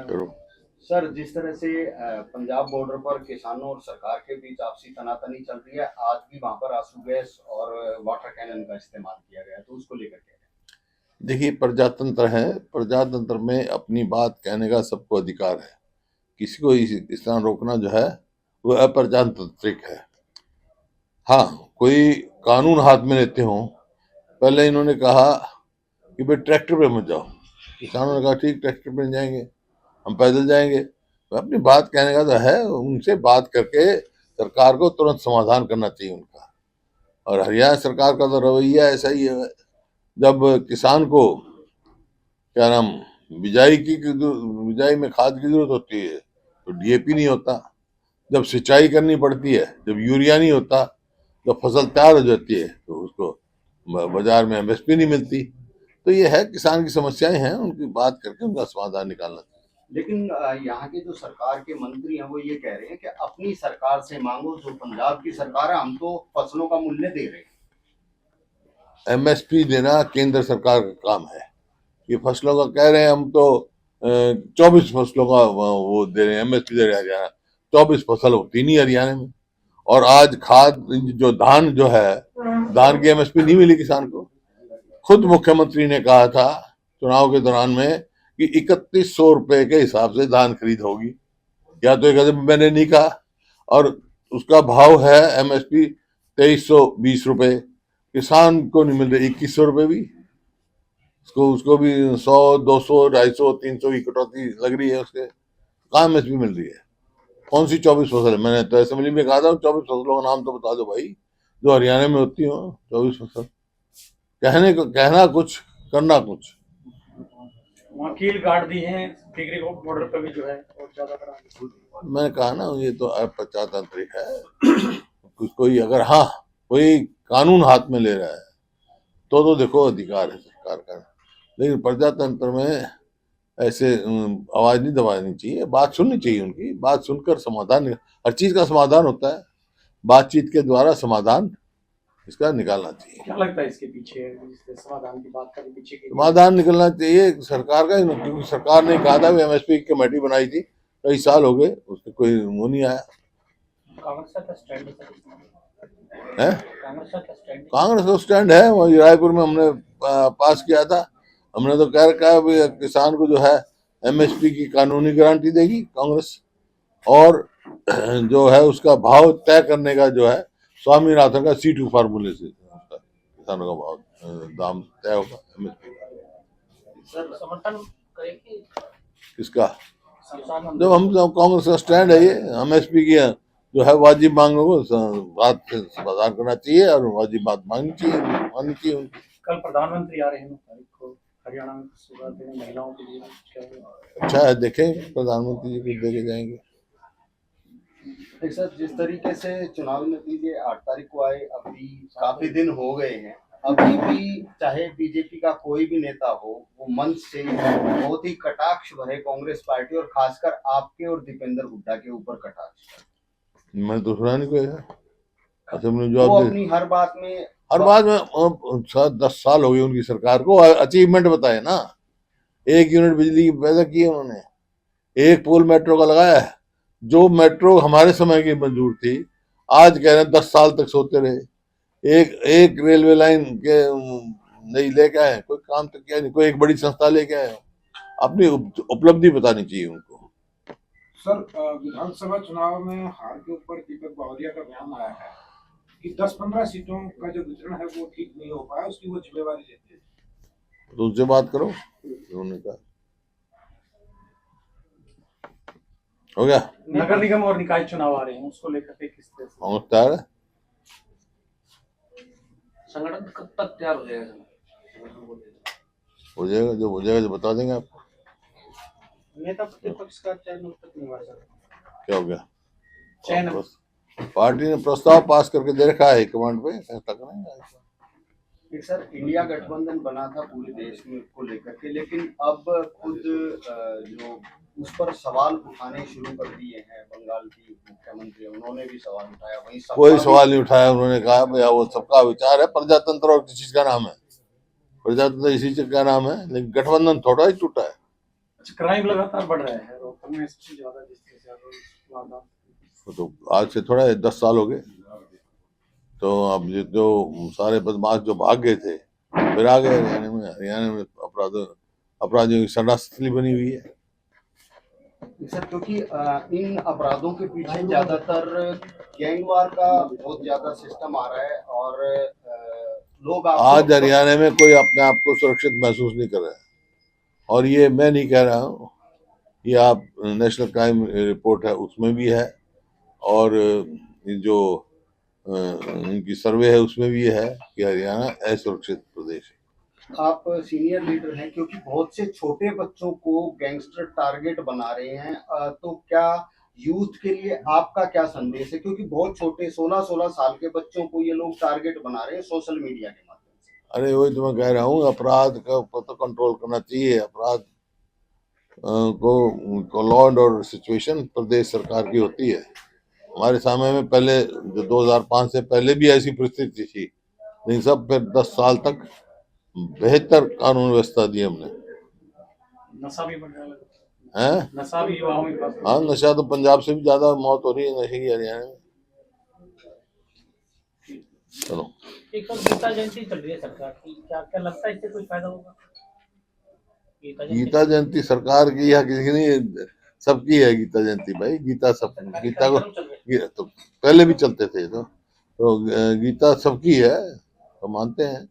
जरूर। सर, जिस तरह से पंजाब बॉर्डर पर किसानों और सरकार के बीच आपसी तनातनी चल रही है, आज भी वहां पर आंसू गैस और वाटर कैनन का इस्तेमाल किया गया, तो उसको लेकर क्या है? देखिए, प्रजातंत्र है। प्रजातंत्र में अपनी बात कहने का सबको अधिकार है। किसी को इस तरह रोकना जो है वो अप्रजातांत्रिक है। हाँ, कोई कानून हाथ में लेते हो। पहले इन्होंने कहा कि भाई ट्रैक्टर पे मत जाओ। किसानों ने कहा ठीक, ट्रैक्टर पे नहीं जाएंगे, हम पैदल जाएंगे। तो अपनी बात कहने का तो है, उनसे बात करके सरकार को तुरंत समाधान करना चाहिए उनका। और हरियाणा सरकार का तो रवैया ऐसा ही है। जब किसान को क्या नाम बिजाई में खाद की जरूरत होती है तो डीएपी नहीं होता। जब सिंचाई करनी पड़ती है, जब यूरिया नहीं होता, जब फसल तैयार हो जाती है तो उसको बाजार में एमएसपी नहीं मिलती। तो ये है, किसान की समस्याएं हैं, उनकी बात करके उनका समाधान निकालना चाहिए। लेकिन यहाँ के जो सरकार के मंत्री हैं वो ये कह रहे हैं कि अपनी सरकार से मांगो, जो पंजाब की सरकार है, हम तो फसलों का मूल्य दे रहे हैं। एमएसपी देना केंद्र सरकार का काम है। ये फसलों का कह रहे हैं, हम तो 24 फसलों का वो दे रहे हैं, एमएसपी दे रहे हैं हरियाणा। 24 फसल होती नहीं हरियाणा में। और आज खाद जो धान जो है, धान की एमएसपी नहीं मिली किसान को। खुद मुख्यमंत्री ने कहा था चुनाव के दौरान में कि 3100 रुपए के हिसाब से धान खरीद होगी। या तो एक मैंने नहीं कहा। और उसका भाव है एमएसपी 2320 रुपए। किसान को नहीं मिल रहे 2100 रुपए भी। उसको भी 100, 200, 250, 300 की कटौती लग रही है उसके। कहाँ एमएसपी मिल रही है? कौन सी 24 फसल है? मैंने तो असेंबली में कहा था 24 फसलों का नाम तो बता दो भाई, जो हरियाणा में होती हो। 24 फसल कहने को, कहना कुछ, करना कुछ। वहाँ कील गाड़ दी है टिगरी बॉर्डर पे भी जो है और ज्यादा। मैंने कहा ना, ये तो अप्रजातांत्रिक है। कोई अगर, हाँ, कोई कानून हाथ में ले रहा है तो देखो अधिकार है सरकार का। लेकिन प्रजातंत्र में ऐसे आवाज नहीं दबानी चाहिए, बात सुननी चाहिए उनकी। बात सुनकर समाधान, हर चीज का समाधान होता है, बातचीत के द्वारा समाधान इसका निकालना चाहिए। क्या लगता है इसके पीछे, समाधान की बात करें पीछे की? समाधान निकलना चाहिए सरकार का, क्योंकि सरकार ने कहा था एमएसपी की कमेटी बनाई थी, कई साल हो गए, उसमें कोई वो नहीं आया है। कांग्रेस का स्टैंड है, वही रायपुर में हमने पास किया था। हमने तो कह रखा है किसान को जो है एमएसपी की कानूनी गारंटी देगी कांग्रेस। और जो है उसका भाव तय करने का जो है स्वामीनाथन का C2 फार्मूले से उसका किसानों का भाव दाम तय होगा एमएसपी का। सर, समर्थन करेंगे किसका? जब हम कांग्रेस का स्टैंड है ये, एमएसपी की जो है वाजिब मांगों को बात से समाधान करना चाहिए और वाजिब बात मांगनी चाहिए उनकी। कल प्रधानमंत्री आ रहे हैं को हरियाणा में सुविधा देने महिलाओं के लिए। अच्छा है, देखें प्रधानमंत्री जी को देके जाएंगे। सर, जिस तरीके से चुनावी नतीजे 8 तारीख को आए, अभी काफी दिन हो गए हैं, अभी भी चाहे बीजेपी का कोई भी नेता हो, वो मंच से बहुत ही कटाक्ष भरे कांग्रेस पार्टी और खासकर आपके और दीपेंद्र हुड्डा के ऊपर कटाक्ष। मैं तो सुना नहीं कोई है। वो अपनी हर बात में 10 साल हो गए उनकी सरकार को, अचीवमेंट बताए ना। 1 यूनिट बिजली पैदा की है उन्होंने, 1 पोल मेट्रो का लगाया है। जो मेट्रो हमारे समय की मंजूर थी, आज कह रहे हैं 10 साल तक सोते रहे। एक रेलवे लाइन के नहीं लेके आए, कोई काम तो किया नहीं, कोई एक बड़ी संस्था लेके आए। अपनी उपलब्धि बतानी चाहिए उनको। सर, विधानसभा चुनाव में हार के ऊपर दीपक बावरिया का बयान आया है कि 10-15 सीटों का जो वितरण है वो ठीक नहीं हो पाया, उसकी वो जिम्मेवारी लेते हैं। तो उससे बात करो, उन्होंने कहा। हो गया। नगर निगम और निकाय चुनाव आ रहे हैं, उसको लेकर के किस तरह से तैयार है? संगठन कब तक तैयार हो जाएगा? हो जाएगा, जो हो जाएगा जो बता देंगे आपको। नेता प्रतिपक्ष का चयन तक नहीं हुआ सर। क्या हो गया? चयन पार्टी ने प्रस्ताव पास करके दे रखा है कमांड पे, फैसला करेंगे। सर, इंडिया गठबंधन बना था पूरे देश में को लेकर के, लेकिन अब खुद जो उस पर सवाल उठाने शुरू कर दिए हैं बंगाल की मुख्यमंत्री, उन्होंने भी सवाल उठाया। वहीं कोई सवाल नहीं उठाया। उन्होंने कहा भैया वो सबका विचार है, प्रजातंत्र और किसी चीज का नाम है, प्रजातंत्र इसी चीज का नाम है, लेकिन गठबंधन थोड़ा ही टूटा है। अच्छा, क्राइम लगातार बढ़ रहा है रोहतक में सबसे ज्यादा, जिस तरह से वारदात। तो आज से थोड़ा 10 साल हो गए, तो अब जो सारे बदमाश जो भाग गए थे फिर आ गए हरियाणा में। हरियाणा में अपराधियों की शरणास्थली बनी हुई है। सर, क्योंकि इन अपराधों के पीछे ज्यादातर गैंगवार का बहुत ज्यादा सिस्टम आ रहा है, और लोग आज हरियाणा में कोई अपने आप को सुरक्षित महसूस नहीं कर रहा है। और ये मैं नहीं कह रहा हूँ, ये आप नेशनल क्राइम रिपोर्ट है उसमें भी है, और जो इनकी सर्वे है उसमें भी है कि हरियाणा असुरक्षित प्रदेश है। आप सीनियर लीडर हैं, क्योंकि बहुत से छोटे बच्चों को गैंगस्टर टारगेट बना रहे हैं, तो क्या यूथ के लिए आपका क्या संदेश है? क्योंकि बहुत छोटे 16-16 साल के बच्चों को ये लोग टारगेट बना रहे हैं सोशल मीडिया के माध्यम से। अरे वही तो मैं कह रहा हूँ, अपराध का तो कंट्रोल करना चाहिए। अपराध को लॉ एंड ऑर्डर सिचुएशन प्रदेश सरकार की होती है। हमारे समय में पहले जो 2005 से पहले भी ऐसी परिस्थिति थी, लेकिन सब फिर 10 साल तक बेहतर कानून व्यवस्था दी हमने। नशा भी बढ़ रहा है, हैं? नशा भी युवाओं में बढ़ रहा है। हाँ, नशा तो पंजाब से भी ज्यादा मौत हो रही है नशे की हरियाणा में। चलो, एक और गीता जयंती चल रही है सरकार की, क्या क्या लगता है इससे कोई फायदा होगा? गीता जयंती सरकार की या किसी की नहीं, सबकी है गीता जयंती भाई। गीता सब, गीता को तो पहले भी चलते थे, तो गीता सबकी है, तो मानते हैं।